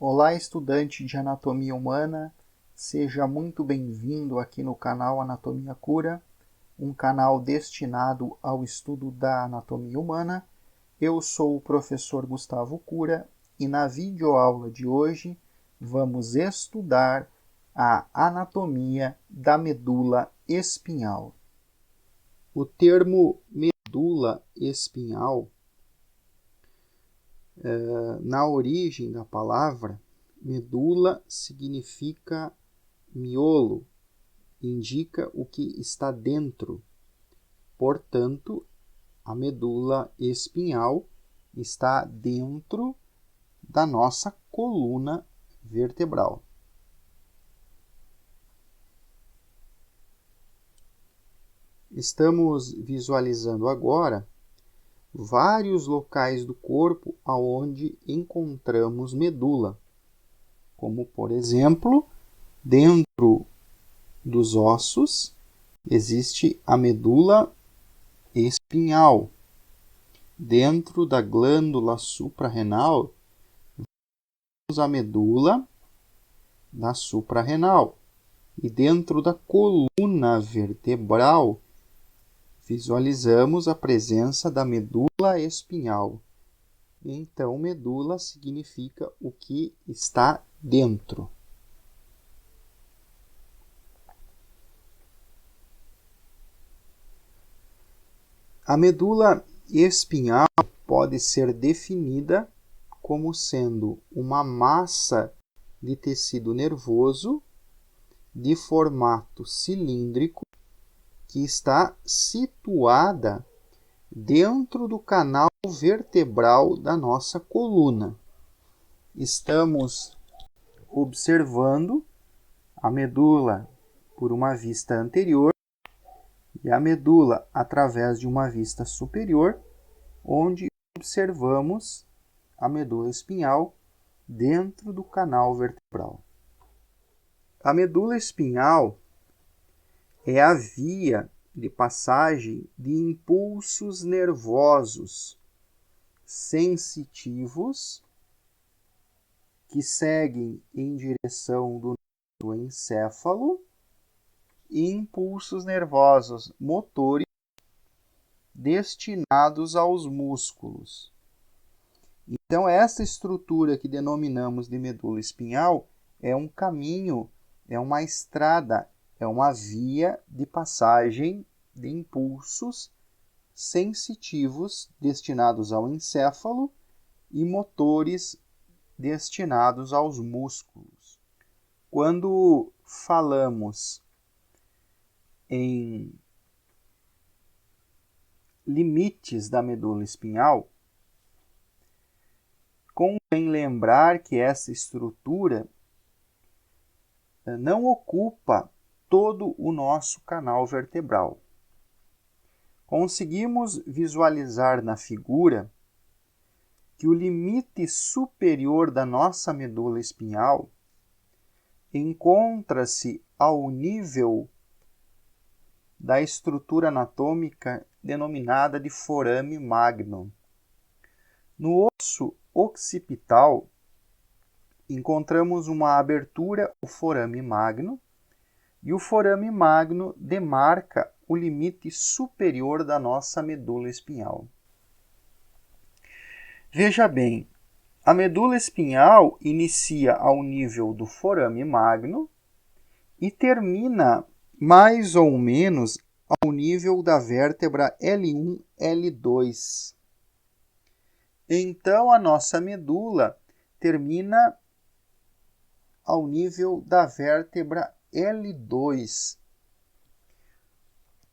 Olá, estudante de anatomia humana, seja muito bem-vindo aqui no canal Anatomia Cura, um canal destinado ao estudo da anatomia humana. Eu sou o professor Gustavo Cura e na videoaula de hoje vamos estudar a anatomia da medula espinhal. O termo medula espinhal, na origem da palavra, medula significa miolo, indica o que está dentro. Portanto, a medula espinhal está dentro da nossa coluna vertebral. Estamos visualizando agora vários locais do corpo aonde encontramos medula, como, por exemplo, dentro dos ossos existe a medula espinhal. Dentro da glândula suprarrenal, temos a medula da suprarrenal. E dentro da coluna vertebral, visualizamos a presença da medula espinhal. Então, medula significa o que está dentro. A medula espinhal pode ser definida como sendo uma massa de tecido nervoso de formato cilíndrico que está situada dentro do canal vertebral da nossa coluna. Estamos observando a medula por uma vista anterior e a medula através de uma vista superior, onde observamos a medula espinhal dentro do canal vertebral. A medula espinhal é a via de passagem de impulsos nervosos sensitivos que seguem em direção do encéfalo e impulsos nervosos motores destinados aos músculos. Então, essa estrutura que denominamos de medula espinhal é um caminho, é uma estrada, é uma via de passagem de impulsos sensitivos destinados ao encéfalo e motores destinados aos músculos. Quando falamos em limites da medula espinhal, convém lembrar que essa estrutura não ocupa todo o nosso canal vertebral. Conseguimos visualizar na figura que o limite superior da nossa medula espinhal encontra-se ao nível da estrutura anatômica denominada de forame magnum. No osso occipital, encontramos uma abertura, o forame magno, e o forame magno demarca o limite superior da nossa medula espinhal. Veja bem, a medula espinhal inicia ao nível do forame magno e termina mais ou menos ao nível da vértebra L1, L2. Então, a nossa medula termina ao nível da vértebra L2.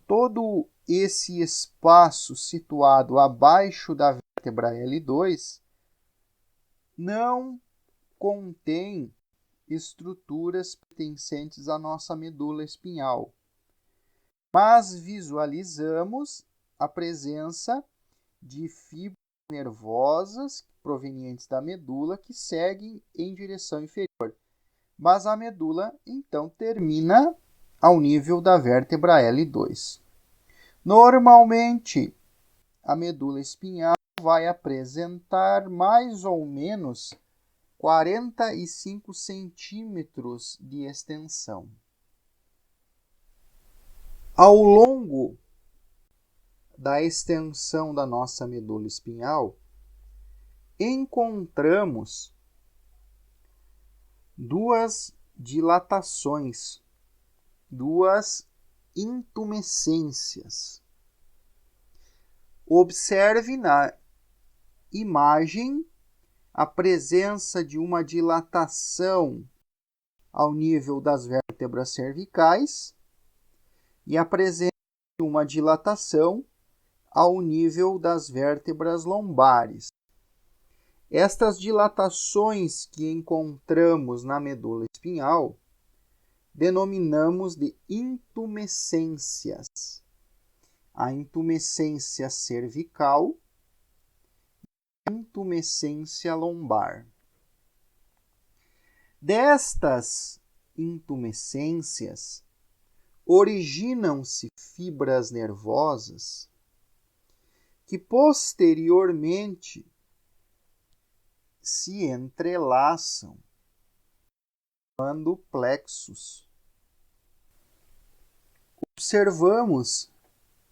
Todo esse espaço situado abaixo da vértebra L2 não contém estruturas pertencentes à nossa medula espinhal, mas visualizamos a presença de fibras nervosas provenientes da medula que seguem em direção inferior. Mas a medula, então, termina ao nível da vértebra L2. Normalmente, a medula espinhal vai apresentar mais ou menos 45 centímetros de extensão. Ao longo da extensão da nossa medula espinhal, encontramos duas dilatações, duas intumescências. Observe na imagem a presença de uma dilatação ao nível das vértebras cervicais e a presença de uma dilatação ao nível das vértebras lombares. Estas dilatações que encontramos na medula espinhal denominamos de intumescências. A intumescência cervical e a intumescência lombar. Destas intumescências originam-se fibras nervosas que posteriormente se entrelaçam, formando plexos. Observamos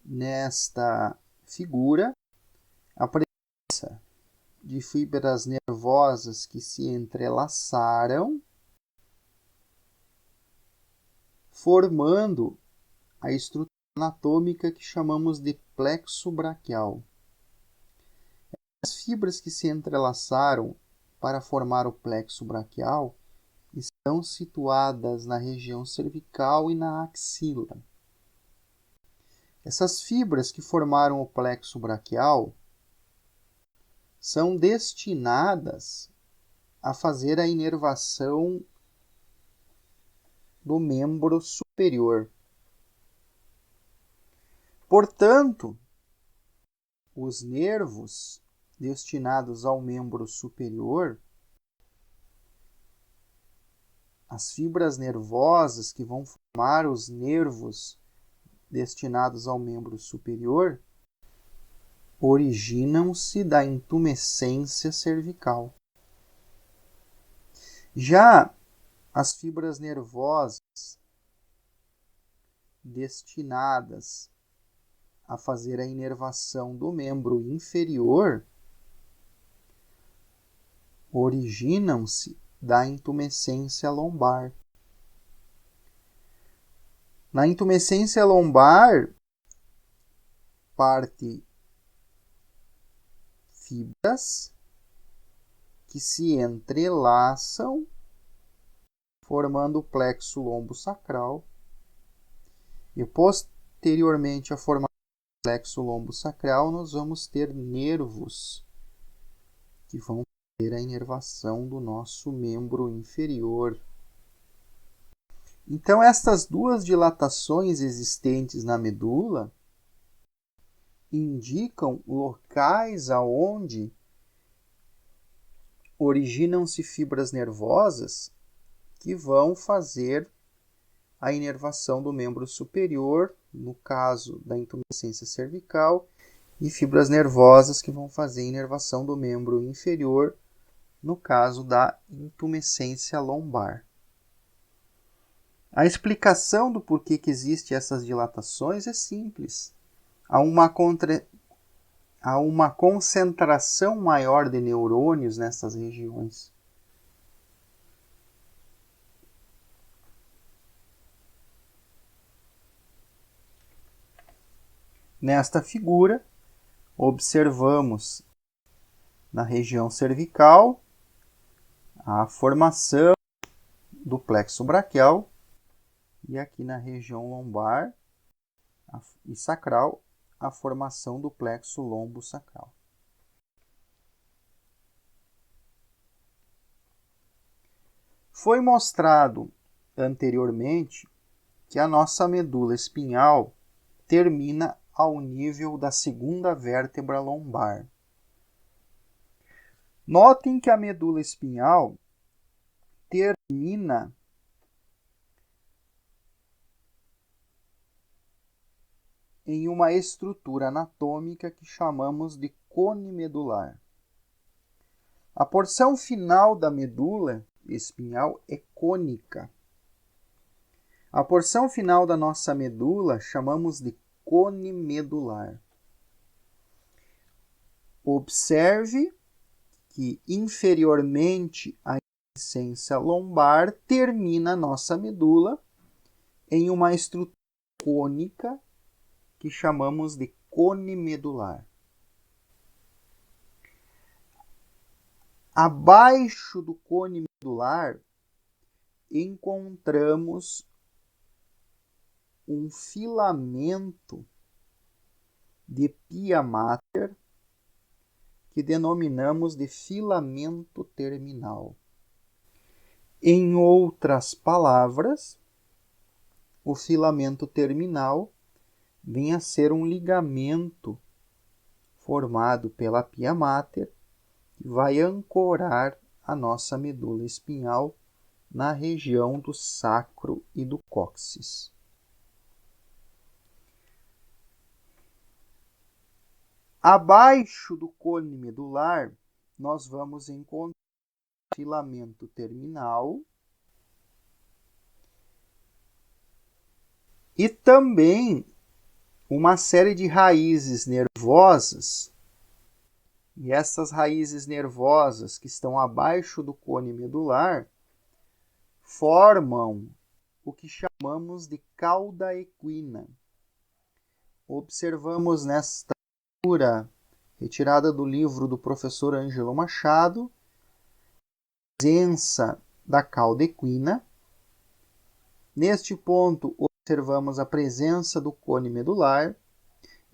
nesta figura a presença de fibras nervosas que se entrelaçaram, formando a estrutura anatômica que chamamos de plexo braquial. As fibras que se entrelaçaram para formar o plexo braquial estão situadas na região cervical e na axila. Essas fibras que formaram o plexo braquial são destinadas a fazer a inervação do membro superior. Portanto, os nervos destinados ao membro superior, as fibras nervosas que vão formar os nervos destinados ao membro superior, originam-se da intumescência cervical. Já as fibras nervosas destinadas a fazer a inervação do membro inferior originam-se da intumescência lombar. Na intumescência lombar, parte fibras que se entrelaçam, formando o plexo lombosacral, e posteriormente a formação do plexo lombosacral, nós vamos ter nervos que vão fazer a inervação do nosso membro inferior. Então, estas duas dilatações existentes na medula indicam locais aonde originam-se fibras nervosas que vão fazer a inervação do membro superior, no caso da intumescência cervical, e fibras nervosas que vão fazer a inervação do membro inferior, no caso da intumescência lombar. A explicação do porquê que existem essas dilatações é simples. Há uma concentração maior de neurônios nessas regiões. Nesta figura, observamos na região cervical a formação do plexo braquial e aqui na região lombar e sacral a formação do plexo lombosacral. Foi mostrado anteriormente que a nossa medula espinhal termina ao nível da segunda vértebra lombar. Notem que a medula espinhal termina em uma estrutura anatômica que chamamos de cone medular. A porção final da medula espinhal é cônica. A porção final da nossa medula chamamos de cone medular. Observe que inferiormente à incisência lombar termina a nossa medula em uma estrutura cônica que chamamos de cone medular. Abaixo do cone medular encontramos um filamento de pia mater que denominamos de filamento terminal. Em outras palavras, o filamento terminal vem a ser um ligamento formado pela pia mater que vai ancorar a nossa medula espinhal na região do sacro e do cóccix. Abaixo do cone medular, nós vamos encontrar o filamento terminal e também uma série de raízes nervosas. E essas raízes nervosas que estão abaixo do cone medular formam o que chamamos de cauda equina. Observamos nesta figura retirada do livro do professor Ângelo Machado a presença da cauda equina. Neste ponto, observamos a presença do cone medular.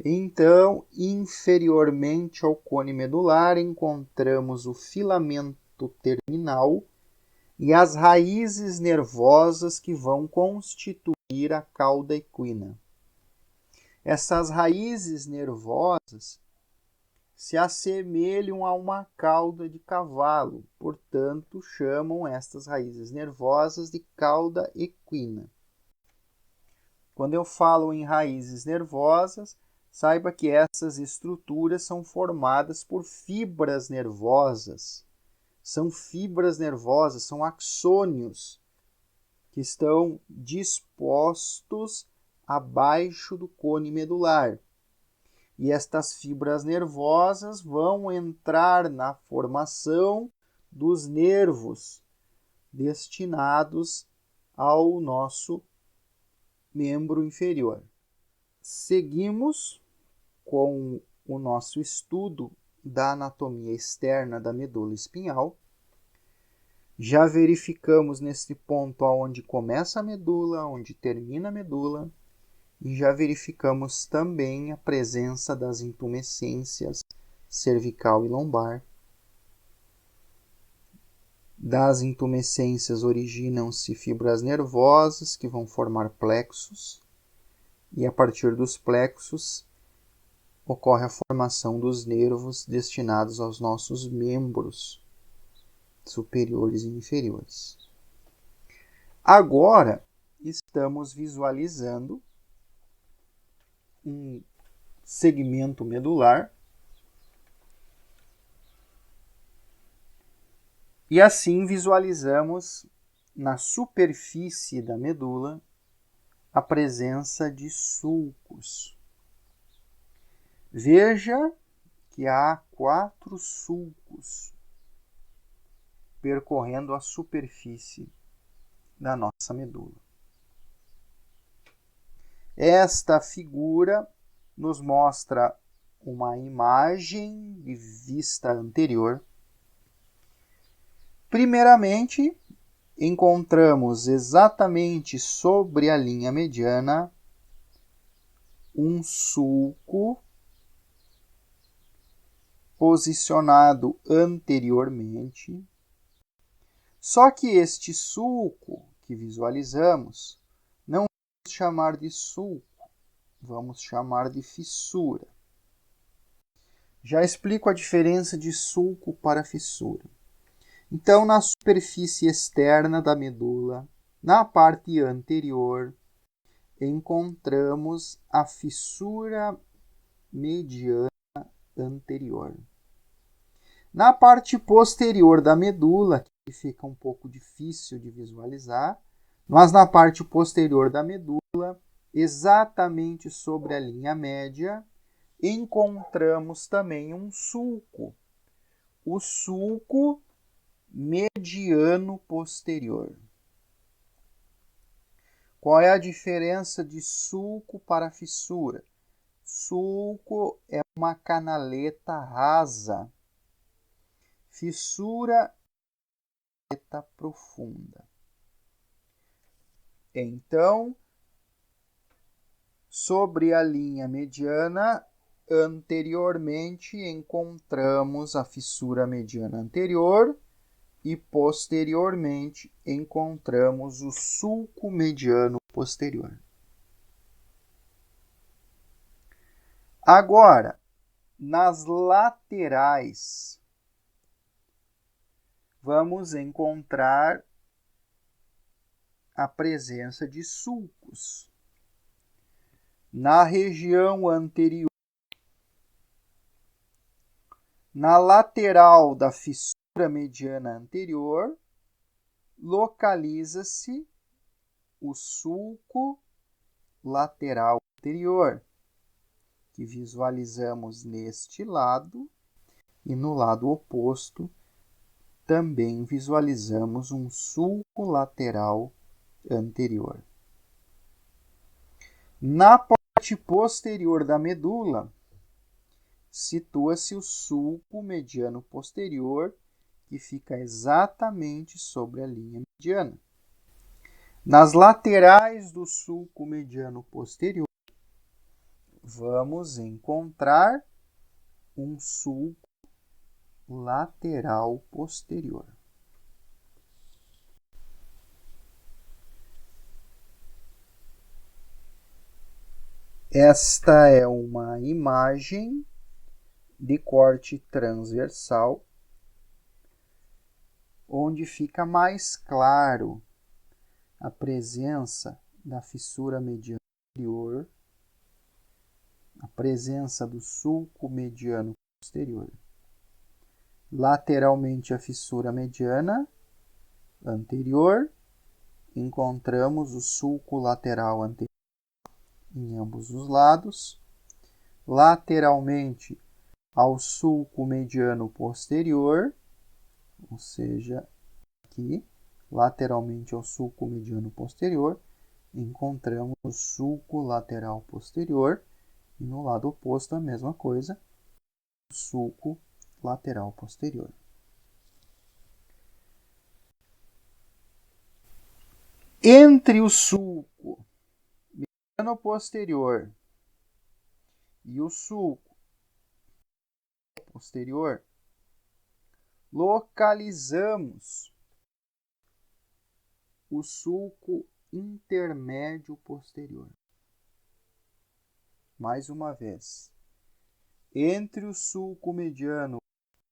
Então, inferiormente ao cone medular, encontramos o filamento terminal e as raízes nervosas que vão constituir a cauda equina. Essas raízes nervosas se assemelham a uma cauda de cavalo, portanto, chamam estas raízes nervosas de cauda equina. Quando eu falo em raízes nervosas, saiba que essas estruturas são formadas por fibras nervosas. São fibras nervosas, são axônios que estão dispostos abaixo do cone medular. E estas fibras nervosas vão entrar na formação dos nervos destinados ao nosso membro inferior. Seguimos com o nosso estudo da anatomia externa da medula espinhal. Já verificamos nesse ponto aonde começa a medula, onde termina a medula, e já verificamos também a presença das intumescências cervical e lombar. Das intumescências originam-se fibras nervosas que vão formar plexos, e a partir dos plexos ocorre a formação dos nervos destinados aos nossos membros superiores e inferiores. Agora estamos visualizando um segmento medular e assim visualizamos na superfície da medula a presença de sulcos. Veja que há 4 sulcos percorrendo a superfície da nossa medula. Esta figura nos mostra uma imagem de vista anterior. Primeiramente, encontramos exatamente sobre a linha mediana um sulco posicionado anteriormente. Só que este sulco que visualizamos não vamos chamar de sulco, vamos chamar de fissura. Já explico a diferença de sulco para fissura. Então, na superfície externa da medula, na parte anterior, encontramos a fissura mediana anterior. Na parte posterior da medula, que fica um pouco difícil de visualizar, mas na parte posterior da medula, exatamente sobre a linha média, encontramos também um sulco, o sulco mediano posterior. Qual é a diferença de sulco para fissura? Sulco é uma canaleta rasa. Fissura é uma canaleta profunda. Então, sobre a linha mediana, anteriormente encontramos a fissura mediana anterior e posteriormente encontramos o sulco mediano posterior. Agora, nas laterais, vamos encontrar a presença de sulcos. Na região anterior, na lateral da fissura mediana anterior, localiza-se o sulco lateral anterior, que visualizamos neste lado, e no lado oposto também visualizamos um sulco lateral anterior. Na parte posterior da medula, situa-se o sulco mediano posterior, que fica exatamente sobre a linha mediana. Nas laterais do sulco mediano posterior, vamos encontrar um sulco lateral posterior. Esta é uma imagem de corte transversal, onde fica mais claro a presença da fissura mediana anterior, a presença do sulco mediano posterior. Lateralmente à fissura mediana anterior, encontramos o sulco lateral anterior em ambos os lados. Lateralmente ao sulco mediano posterior, ou seja, aqui, lateralmente ao sulco mediano posterior, encontramos o sulco lateral posterior, e no lado oposto a mesma coisa, o sulco lateral posterior. Entre o sulco mediano posterior e o sulco posterior, localizamos o sulco intermédio posterior. Mais uma vez, entre o sulco mediano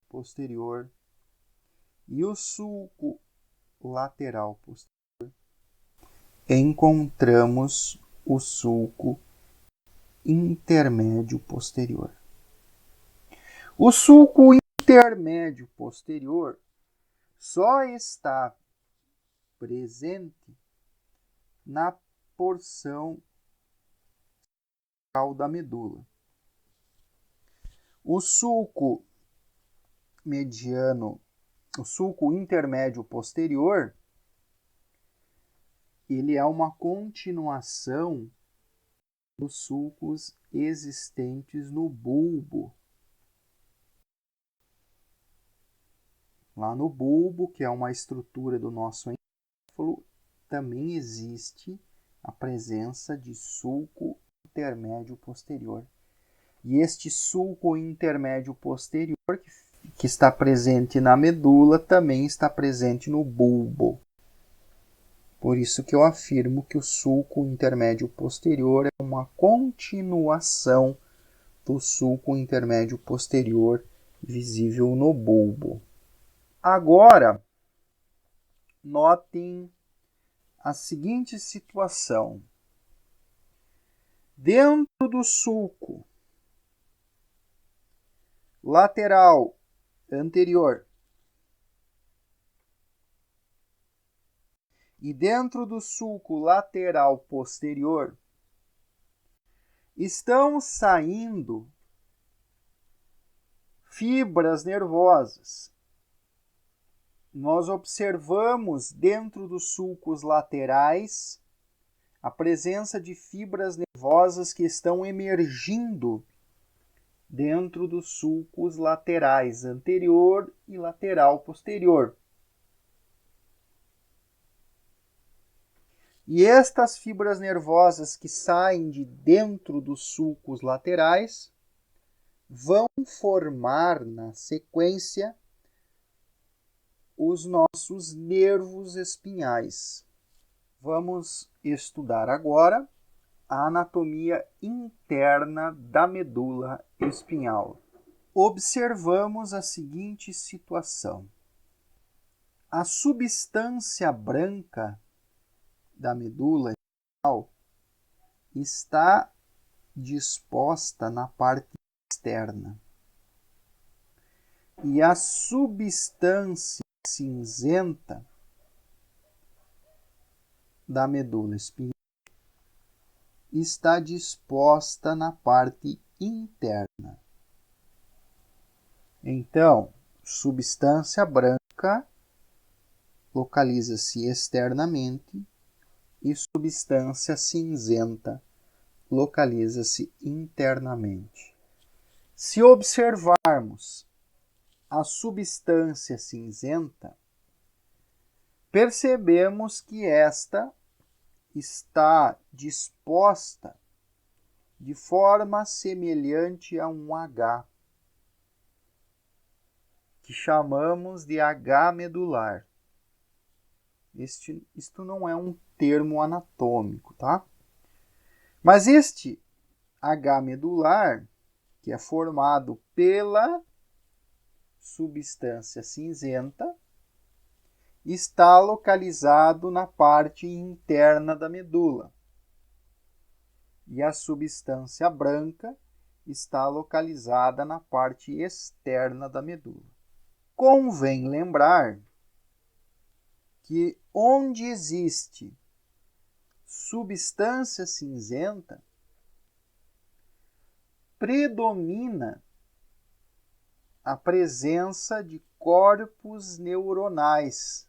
posterior e o sulco lateral posterior, encontramos o sulco intermédio posterior. O sulco intermédio posterior só está presente na porção da medula. O sulco mediano, o sulco intermédio posterior, ele é uma continuação dos sulcos existentes no bulbo. Lá no bulbo, que é uma estrutura do nosso encéfalo, também existe a presença de sulco intermédio posterior. E este sulco intermédio posterior, que está presente na medula, também está presente no bulbo. Por isso que eu afirmo que o sulco intermédio posterior é uma continuação do sulco intermédio posterior visível no bulbo. Agora, notem a seguinte situação. Dentro do sulco lateral anterior. E dentro do sulco lateral posterior estão saindo fibras nervosas. Nós observamos dentro dos sulcos laterais a presença de fibras nervosas que estão emergindo dentro dos sulcos laterais, anterior e lateral posterior. E estas fibras nervosas que saem de dentro dos sulcos laterais vão formar, na sequência, os nossos nervos espinhais. Vamos estudar agora a anatomia interna da medula espinhal. Observamos a seguinte situação. A substância branca da medula espinhal está disposta na parte externa. E a substância cinzenta da medula espinhal está disposta na parte interna. Então, substância branca localiza-se externamente e substância cinzenta localiza-se internamente. Se observarmos a substância cinzenta, percebemos que esta está disposta de forma semelhante a um H, que chamamos de H medular. Isto não é um termo anatômico, tá? Mas este H medular, que é formado pela substância cinzenta, está localizado na parte interna da medula. E a substância branca está localizada na parte externa da medula. Convém lembrar que onde existe substância cinzenta, predomina a presença de corpos neuronais.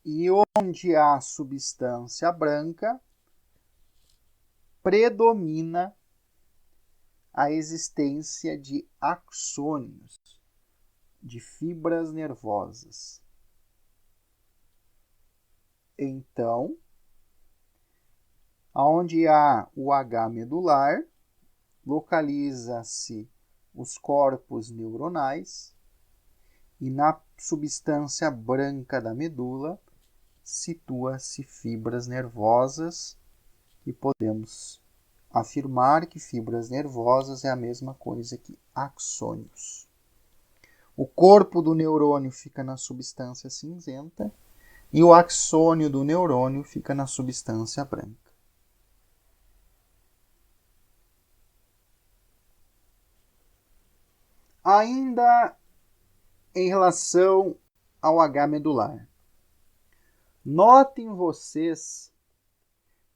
E onde há substância branca, predomina a existência de axônios, de fibras nervosas. Então, onde há o H medular, localiza-se os corpos neuronais e na substância branca da medula situa-se fibras nervosas e podemos afirmar que fibras nervosas é a mesma coisa que axônios. O corpo do neurônio fica na substância cinzenta e o axônio do neurônio fica na substância branca. Ainda em relação ao H medular, notem vocês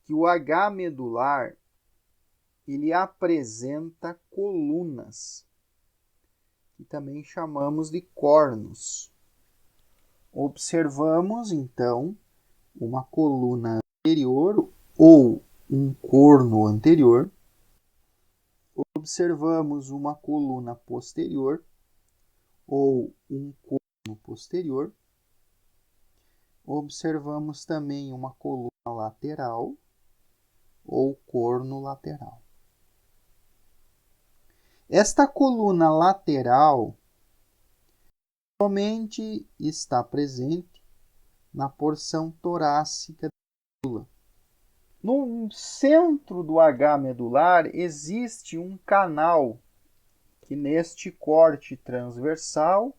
que o H medular ele apresenta colunas, que também chamamos de cornos. Observamos, então, uma coluna anterior ou um corno anterior. Observamos uma coluna posterior ou um corno posterior. Observamos também uma coluna lateral ou corno lateral. Esta coluna lateral somente está presente na porção torácica da medula. No centro do H medular existe um canal que neste corte transversal,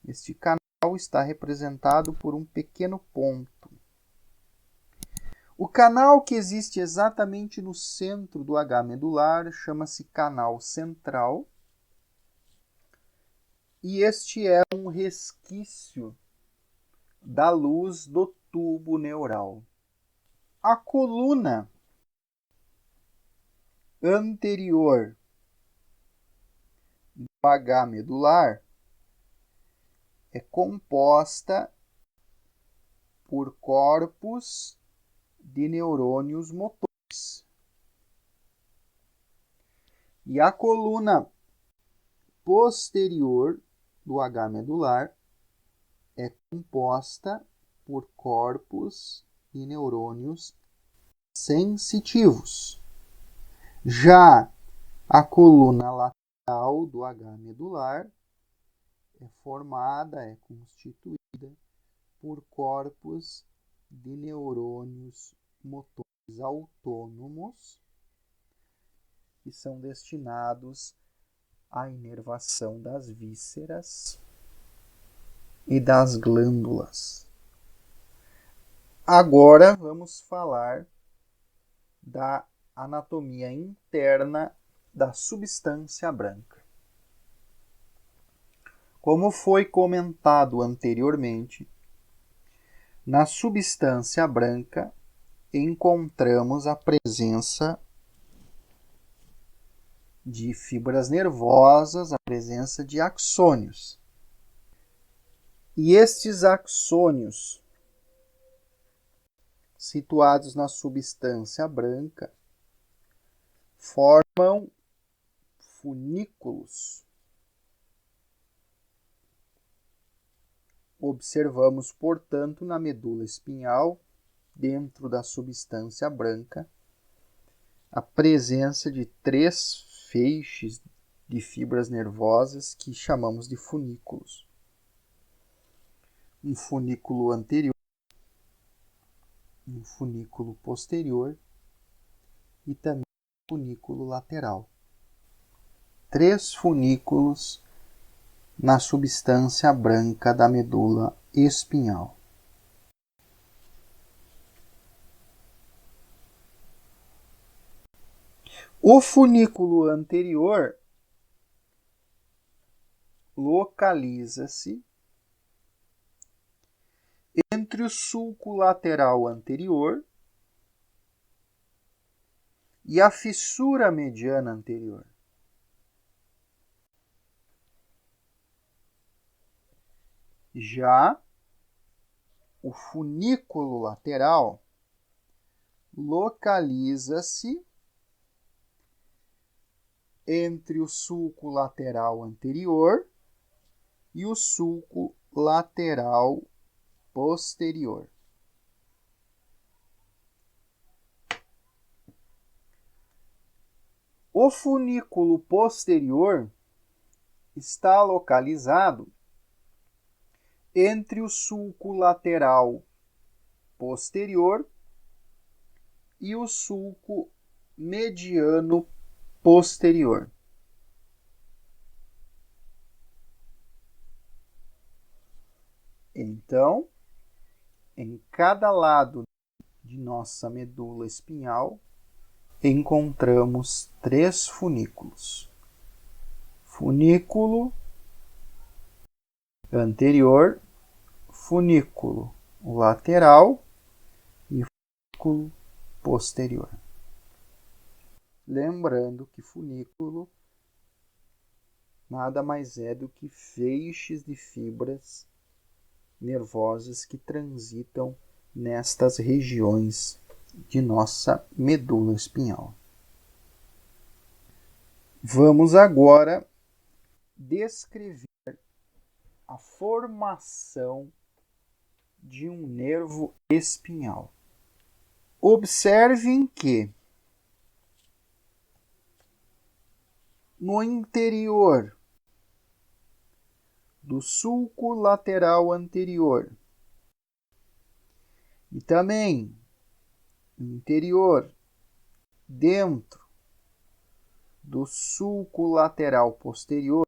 este canal está representado por um pequeno ponto. O canal que existe exatamente no centro do H medular chama-se canal central. E este é um resquício da luz do tubo neural. A coluna anterior do H medular é composta por corpos de neurônios motores. E a coluna posterior do H medular é composta por corpos de neurônios sensitivos. Já a coluna lateral do H medular é formada, é constituída por corpos de neurônios motores autônomos que são destinados à inervação das vísceras e das glândulas. Agora vamos falar da anatomia interna da substância branca. Como foi comentado anteriormente, na substância branca encontramos a presença de fibras nervosas, a presença de axônios. E estes axônios, situados na substância branca, formam funículos. Observamos, portanto, na medula espinhal, dentro da substância branca, a presença de 3 feixes de fibras nervosas que chamamos de funículos. Um funículo anterior, um funículo posterior e também um funículo lateral. 3 funículos na substância branca da medula espinhal. O funículo anterior localiza-se entre o sulco lateral anterior e a fissura mediana anterior. Já o funículo lateral localiza-se entre o sulco lateral anterior e o sulco lateral posterior. O funículo posterior está localizado entre o sulco lateral posterior e o sulco mediano posterior. Então, em cada lado de nossa medula espinhal, encontramos 3 funículos. Funículo anterior, funículo lateral e funículo posterior. Lembrando que funículo nada mais é do que feixes de fibras nervosas que transitam nestas regiões de nossa medula espinhal. Vamos agora descrever a formação de um nervo espinhal. Observem que no interior do sulco lateral anterior e também no interior dentro do sulco lateral posterior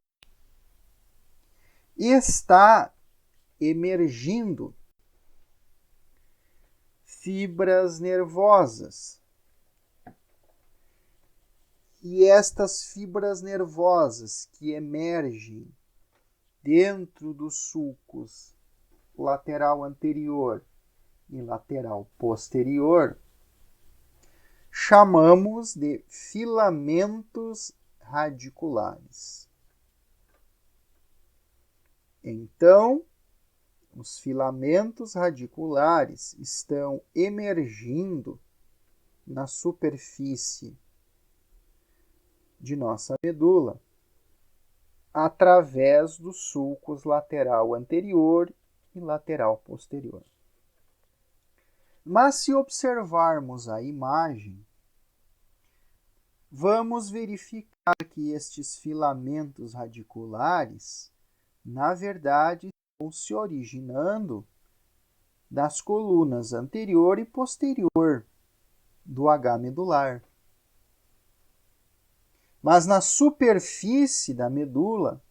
está emergindo fibras nervosas. E estas fibras nervosas que emergem dentro dos sulcos lateral anterior e lateral posterior, chamamos de filamentos radiculares. Então, os filamentos radiculares estão emergindo na superfície de nossa medula através dos sulcos lateral anterior e lateral posterior. Mas se observarmos a imagem, vamos verificar que estes filamentos radiculares, na verdade, estão se originando das colunas anterior e posterior do H medular. Mas na superfície da medula,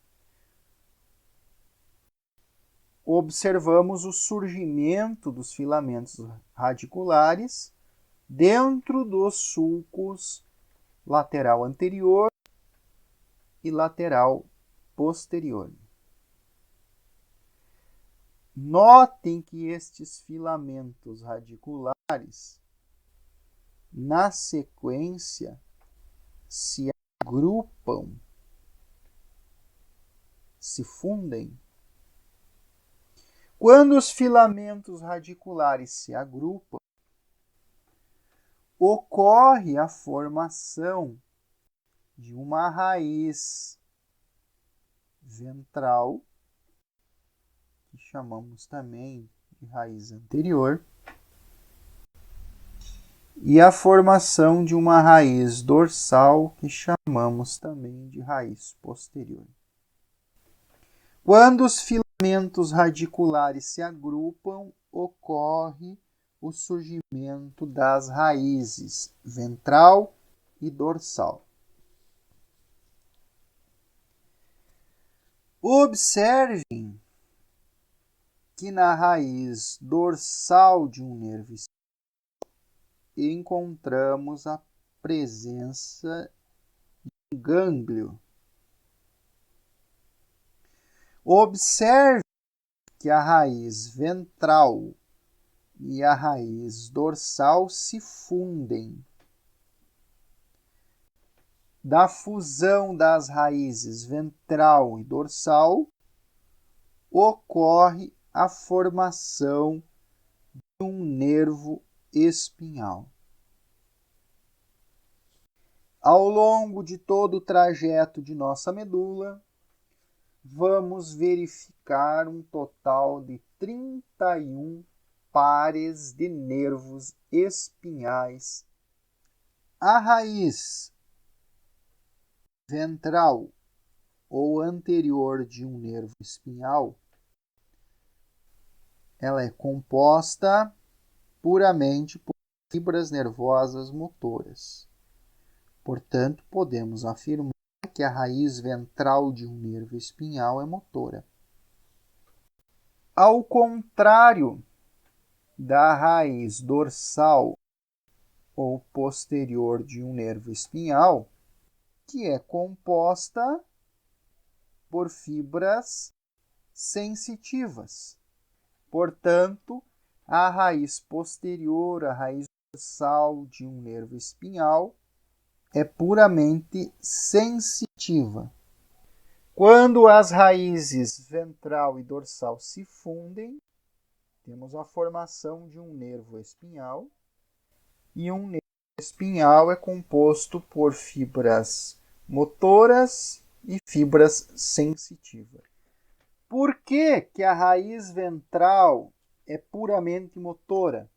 observamos o surgimento dos filamentos radiculares dentro dos sulcos lateral anterior e lateral posterior. Notem que estes filamentos radiculares, na sequência, se agrupam, se fundem. Quando os filamentos radiculares se agrupam, ocorre a formação de uma raiz ventral, que chamamos também de raiz anterior, e a formação de uma raiz dorsal, que chamamos também de raiz posterior. Quando os filamentos radiculares se agrupam, ocorre o surgimento das raízes ventral e dorsal. Observem que na raiz dorsal de um nervo encontramos a presença de um gânglio. Observe que a raiz ventral e a raiz dorsal se fundem. Da fusão das raízes ventral e dorsal, ocorre a formação de um nervo espinhal. Ao longo de todo o trajeto de nossa medula, vamos verificar um total de 31 pares de nervos espinhais. A raiz ventral ou anterior de um nervo espinhal, ela é composta puramente por fibras nervosas motoras. Portanto, podemos afirmar que a raiz ventral de um nervo espinhal é motora. Ao contrário da raiz dorsal ou posterior de um nervo espinhal, que é composta por fibras sensitivas. Portanto, a raiz posterior, a raiz dorsal de um nervo espinhal, é puramente sensitiva. Quando as raízes ventral e dorsal se fundem, temos a formação de um nervo espinhal, e um nervo espinhal é composto por fibras motoras e fibras sensitivas. Por que que a raiz ventral é puramente motora?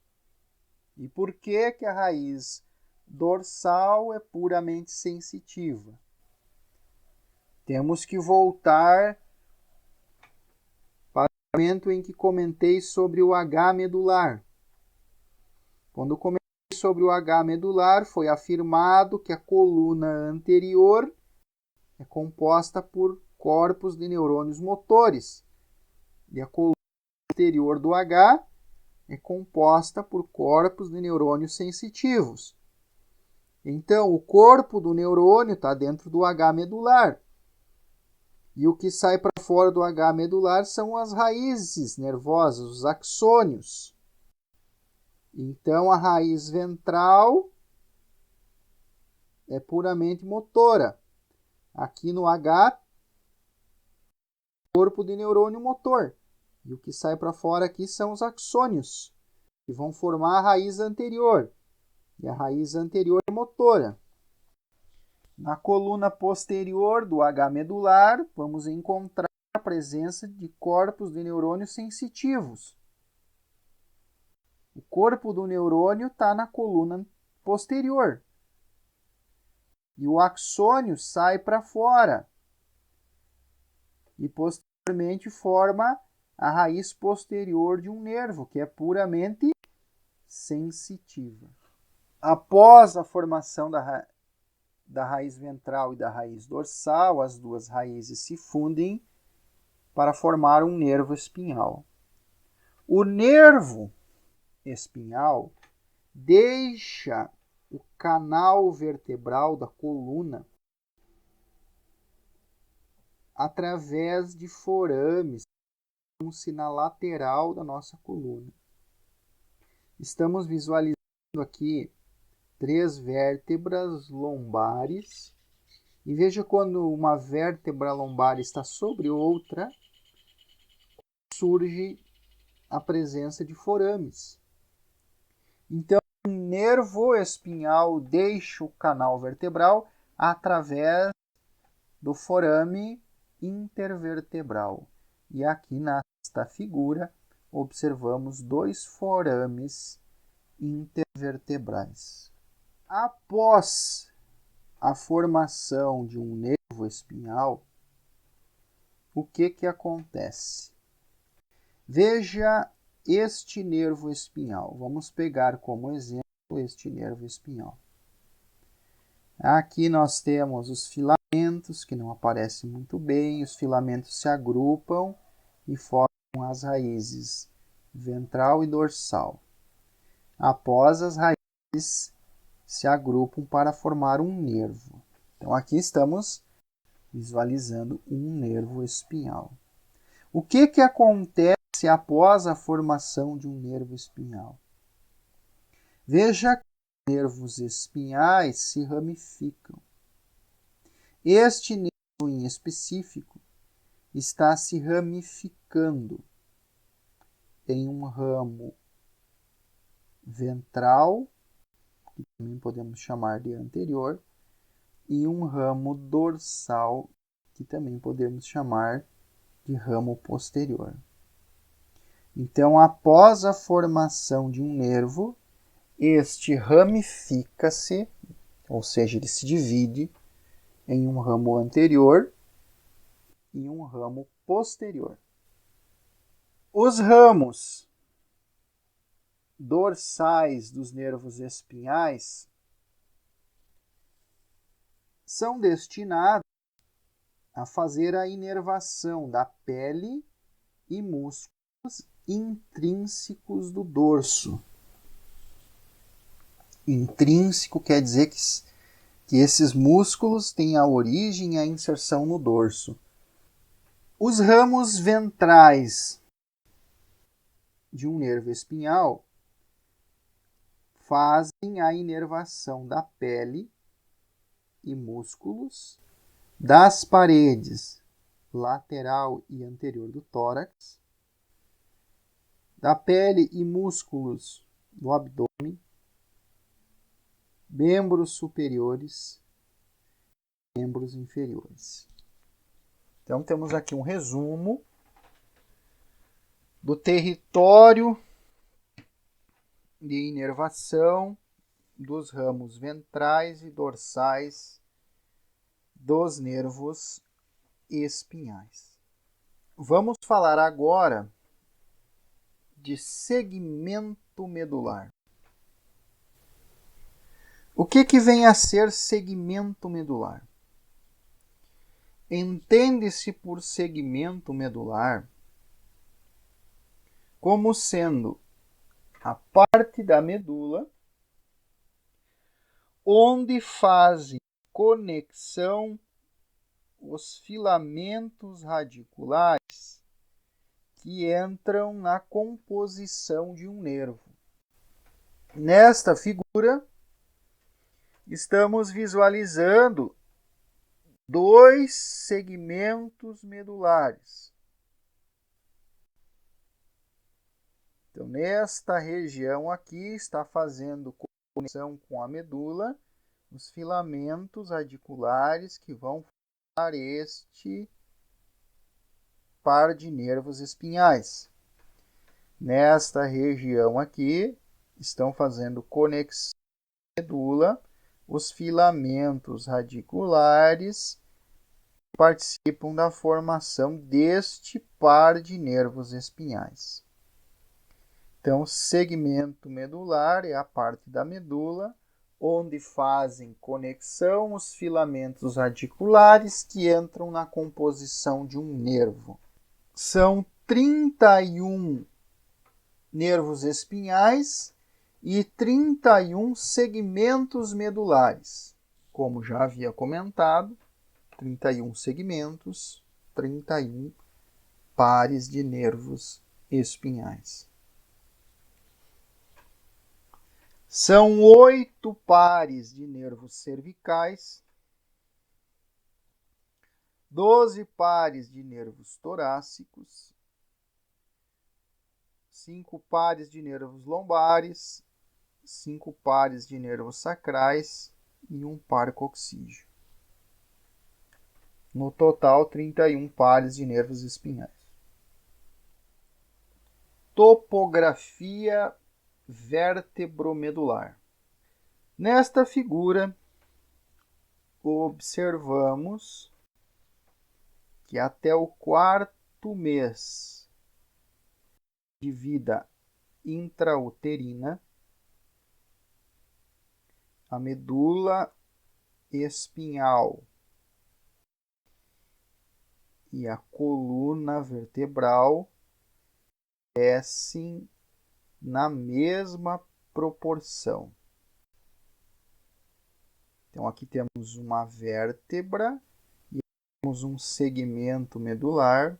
E por que que a raiz dorsal é puramente sensitiva? Temos que voltar para o momento em que comentei sobre o H medular. Quando comentei sobre o H medular, foi afirmado que a coluna anterior é composta por corpos de neurônios motores, e a coluna anterior do H é composta por corpos de neurônios sensitivos. Então, o corpo do neurônio está dentro do H medular. E o que sai para fora do H medular são as raízes nervosas, os axônios. Então, a raiz ventral é puramente motora. Aqui no H, corpo de neurônio motor. E o que sai para fora aqui são os axônios, que vão formar a raiz anterior. E a raiz anterior é motora. Na coluna posterior do H medular, vamos encontrar a presença de corpos de neurônios sensitivos. O corpo do neurônio está na coluna posterior. E o axônio sai para fora. E posteriormente forma a raiz posterior de um nervo, que é puramente sensitiva. Após a formação da raiz ventral e da raiz dorsal, as duas raízes se fundem para formar um nervo espinhal. O nervo espinhal deixa o canal vertebral da coluna através de forames na lateral da nossa coluna. Estamos visualizando aqui 3 vértebras lombares. E veja quando uma vértebra lombar está sobre outra, surge a presença de forames. Então, o nervo espinhal deixa o canal vertebral através do forame intervertebral. E aqui nesta figura observamos 2 forames intervertebrais. Após a formação de um nervo espinhal, o que acontece? Veja este nervo espinhal. Vamos pegar como exemplo este nervo espinhal. Aqui nós temos os filamentos, que não aparecem muito bem. Os filamentos se agrupam e formam as raízes ventral e dorsal. Após as raízes se agrupam para formar um nervo. Então, aqui estamos visualizando um nervo espinhal. O que acontece após a formação de um nervo espinhal? Veja que os nervos espinhais se ramificam. Este nervo em específico está se ramificando em um ramo ventral, que também podemos chamar de anterior, e um ramo dorsal, que também podemos chamar de ramo posterior. Então, após a formação de um nervo, este ramifica-se, ou seja, ele se divide em um ramo anterior e um ramo posterior. Os ramos dorsais dos nervos espinhais são destinados a fazer a inervação da pele e músculos intrínsecos do dorso. Intrínseco quer dizer que esses músculos têm a origem e a inserção no dorso. Os ramos ventrais de um nervo espinhal fazem a inervação da pele e músculos das paredes lateral e anterior do tórax, da pele e músculos do abdômen, membros superiores, membros inferiores. Então, temos aqui um resumo do território de inervação dos ramos ventrais e dorsais dos nervos espinhais. Vamos falar agora de segmento medular. O que vem a ser segmento medular? Entende-se por segmento medular como sendo a parte da medula onde fazem conexão os filamentos radiculares que entram na composição de um nervo. Nesta figura, estamos visualizando dois segmentos medulares. Então, nesta região aqui, está fazendo conexão com a medula os filamentos radiculares que vão formar este par de nervos espinhais. Nesta região aqui, estão fazendo conexão com a medula os filamentos radiculares que participam da formação deste par de nervos espinhais. Então, segmento medular é a parte da medula onde fazem conexão os filamentos radiculares que entram na composição de um nervo. São 31 nervos espinhais e 31 segmentos medulares. Como já havia comentado, 31 segmentos, 31 pares de nervos espinhais. São 8 pares de nervos cervicais, 12 pares de nervos torácicos, 5 pares de nervos lombares, 5 pares de nervos sacrais e 1 par coxígeo. No total, 31 pares de nervos espinhais. Topografia vértebromedular. Nesta figura, observamos que até o 4º mês de vida intrauterina, a medula espinhal e a coluna vertebral crescem na mesma proporção. Então, aqui temos uma vértebra e temos um segmento medular.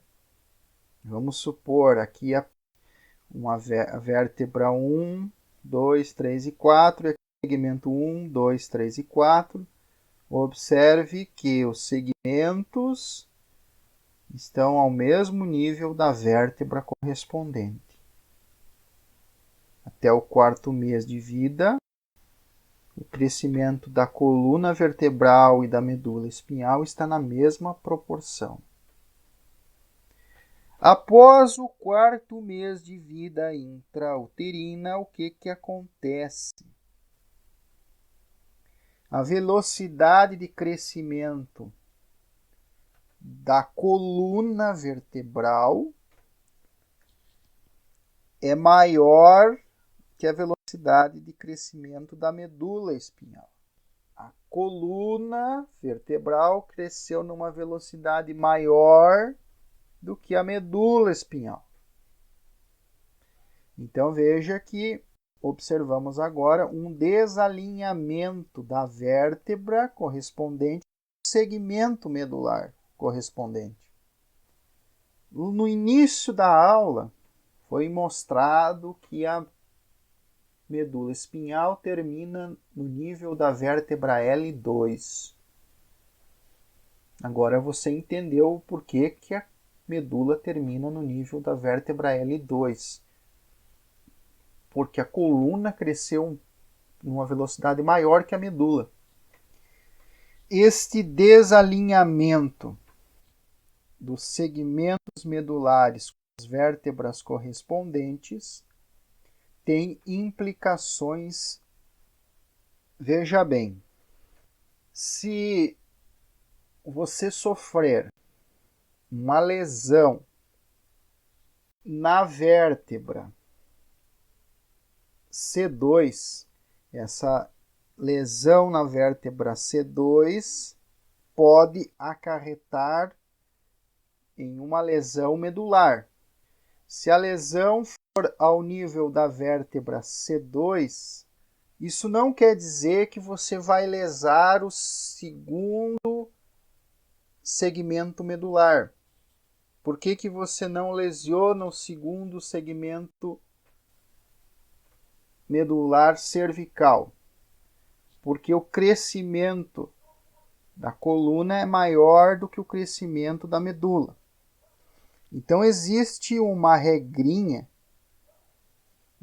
Vamos supor aqui a vértebra 1, 2, 3 e 4, e aqui o segmento 1, 2, 3 e 4. Observe que os segmentos estão ao mesmo nível da vértebra correspondente. Até o 4º mês de vida, o crescimento da coluna vertebral e da medula espinhal está na mesma proporção. Após o 4º mês de vida intrauterina, o que acontece? A velocidade de crescimento da coluna vertebral é maior que a velocidade de crescimento da medula espinhal. A coluna vertebral cresceu numa velocidade maior do que a medula espinhal. Então veja que observamos agora um desalinhamento da vértebra correspondente ao segmento medular correspondente. No início da aula foi mostrado que a medula espinhal termina no nível da vértebra L2. Agora você entendeu o porquê que a medula termina no nível da vértebra L2. Porque a coluna cresceu numa velocidade maior que a medula. Este desalinhamento dos segmentos medulares com as vértebras correspondentes tem implicações. Veja bem, se você sofrer uma lesão na vértebra C2, essa lesão na vértebra C2 pode acarretar em uma lesão medular. Se a lesão for ao nível da vértebra C2, isso não quer dizer que você vai lesar o segundo segmento medular. Por que que você não lesiona o segundo segmento medular cervical? Porque o crescimento da coluna é maior do que o crescimento da medula. Então existe uma regrinha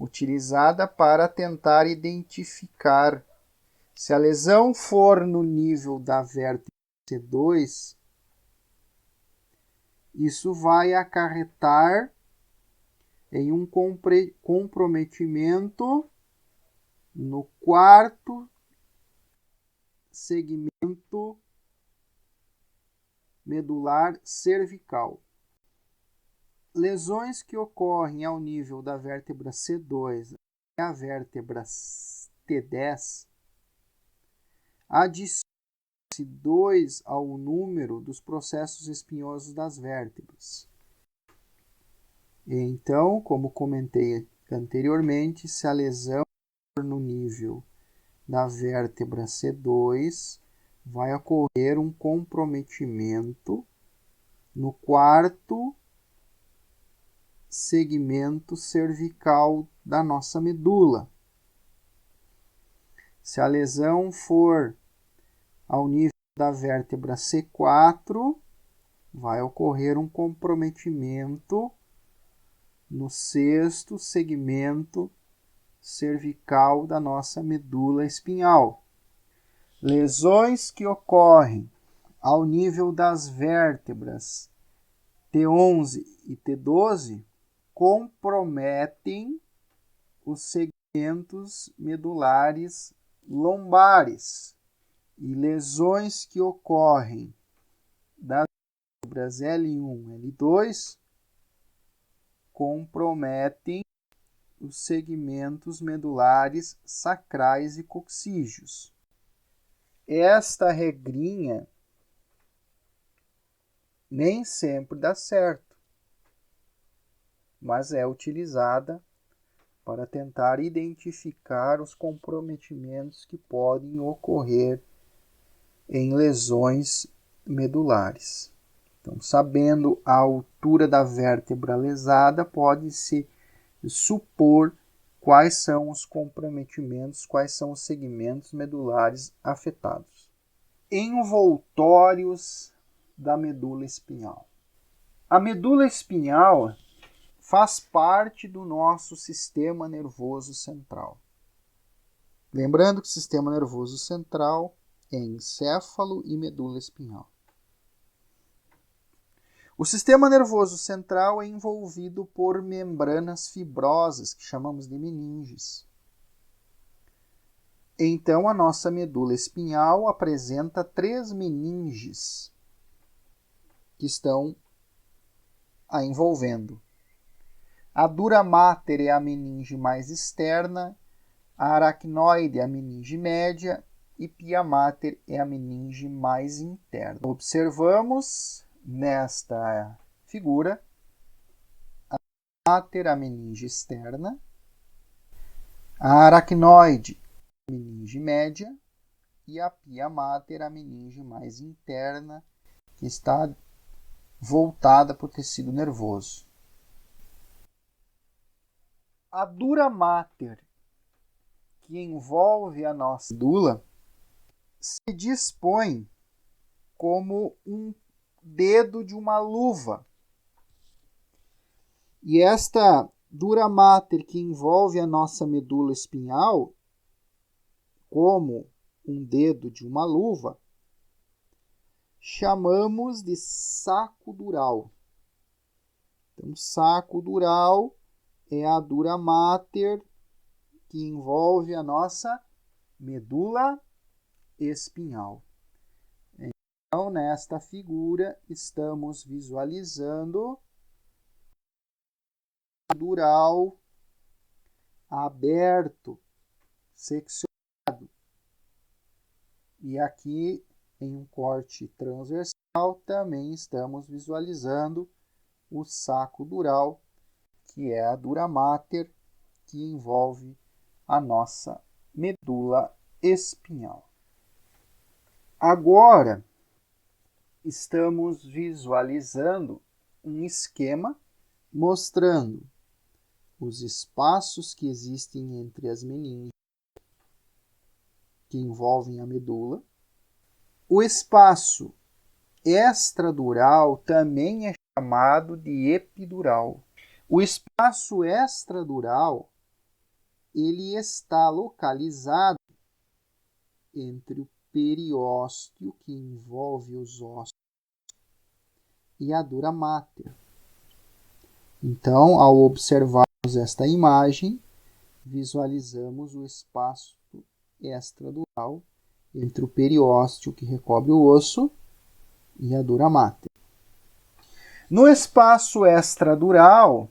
utilizada para tentar identificar se a lesão for no nível da vértebra C2, isso vai acarretar em um comprometimento no quarto segmento medular cervical. Lesões que ocorrem ao nível da vértebra C2 e a vértebra T10 adiciona-se 2 ao número dos processos espinhosos das vértebras. Então, como comentei anteriormente, se a lesão for no nível da vértebra C2, vai ocorrer um comprometimento no quarto segmento cervical da nossa medula. Se a lesão for ao nível da vértebra C4, vai ocorrer um comprometimento no sexto segmento cervical da nossa medula espinhal. Lesões que ocorrem ao nível das vértebras T11 e T12 comprometem os segmentos medulares lombares, e lesões que ocorrem das vértebras L1 e L2 comprometem os segmentos medulares sacrais e coxígeos. Esta regrinha nem sempre dá certo, mas é utilizada para tentar identificar os comprometimentos que podem ocorrer em lesões medulares. Então, sabendo a altura da vértebra lesada, pode-se supor quais são os comprometimentos, quais são os segmentos medulares afetados. Envoltórios da medula espinhal. A medula espinhal faz parte do nosso sistema nervoso central. Lembrando que o sistema nervoso central é encéfalo e medula espinhal. O sistema nervoso central é envolvido por membranas fibrosas, que chamamos de meninges. Então, a nossa medula espinhal apresenta 3 meninges que estão a envolvendo. A dura mater é a meninge mais externa, a aracnoide é a meninge média e pia mater é a meninge mais interna. Observamos nesta figura a mater, a meninge externa, a aracnoide, a meninge média, e a pia mater, a meninge mais interna, que está voltada para o tecido nervoso. A dura mater, que envolve a nossa medula, se dispõe como um dedo de uma luva. E esta dura mater que envolve a nossa medula espinhal, como um dedo de uma luva, chamamos de saco dural. Então, saco dural é a dura mater que envolve a nossa medula espinhal. Então, nesta figura, estamos visualizando o dural aberto, seccionado. E aqui, em um corte transversal, também estamos visualizando o saco dural, que é a dura mater, que envolve a nossa medula espinhal. Agora, estamos visualizando um esquema mostrando os espaços que existem entre as meninges que envolvem a medula. O espaço extradural também é chamado de epidural. O espaço extradural ele está localizado entre o periósteo, que envolve os ossos, e a dura mater. Então, ao observarmos esta imagem, visualizamos o espaço extradural entre o periósteo, que recobre o osso, e a dura mater. No espaço extradural,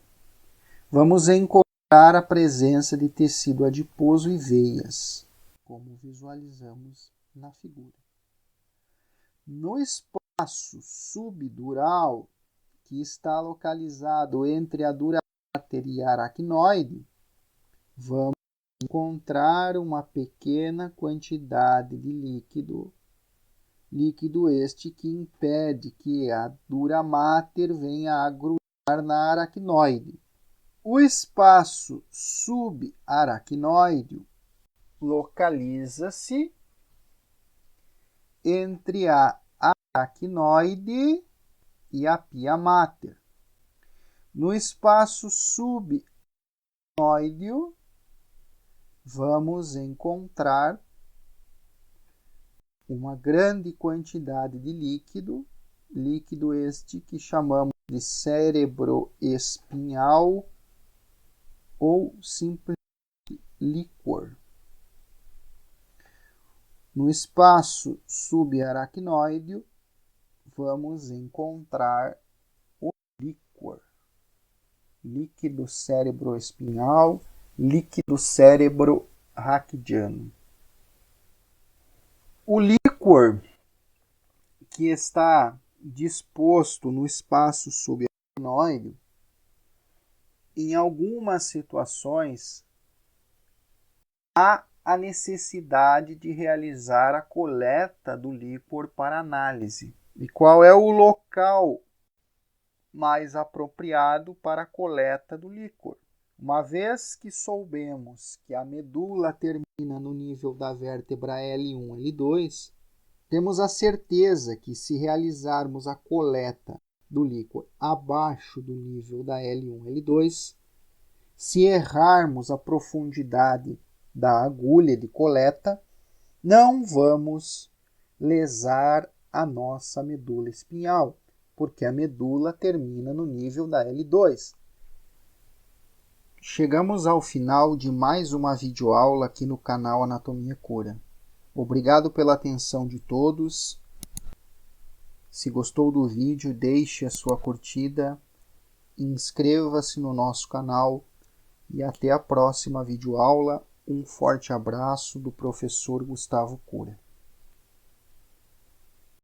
vamos encontrar a presença de tecido adiposo e veias, como visualizamos na figura. No espaço subdural, que está localizado entre a dura mater e a aracnoide, vamos encontrar uma pequena quantidade de líquido este que impede que a dura mater venha a grudar na aracnoide. O espaço subaracnoide localiza-se entre a aracnoide e a pia mater. No espaço subaracnoide, vamos encontrar uma grande quantidade de líquido este que chamamos de cerebroespinhal ou simplesmente líquor. No espaço subaracnoide, vamos encontrar o líquor, líquido cerebroespinhal, líquido cerebro-raquidiano. O líquor que está disposto no espaço subaracnoide, em algumas situações, há a necessidade de realizar a coleta do líquor para análise. E qual é o local mais apropriado para a coleta do líquor? Uma vez que soubemos que a medula termina no nível da vértebra L1 e L2, temos a certeza que se realizarmos a coleta do líquor abaixo do nível da L1 e L2, se errarmos a profundidade da agulha de coleta, não vamos lesar a nossa medula espinhal, porque a medula termina no nível da L2. Chegamos ao final de mais uma videoaula aqui no canal Anatomia Cura. Obrigado pela atenção de todos. Se gostou do vídeo, deixe a sua curtida, inscreva-se no nosso canal e até a próxima videoaula. Um forte abraço do professor Gustavo Cura.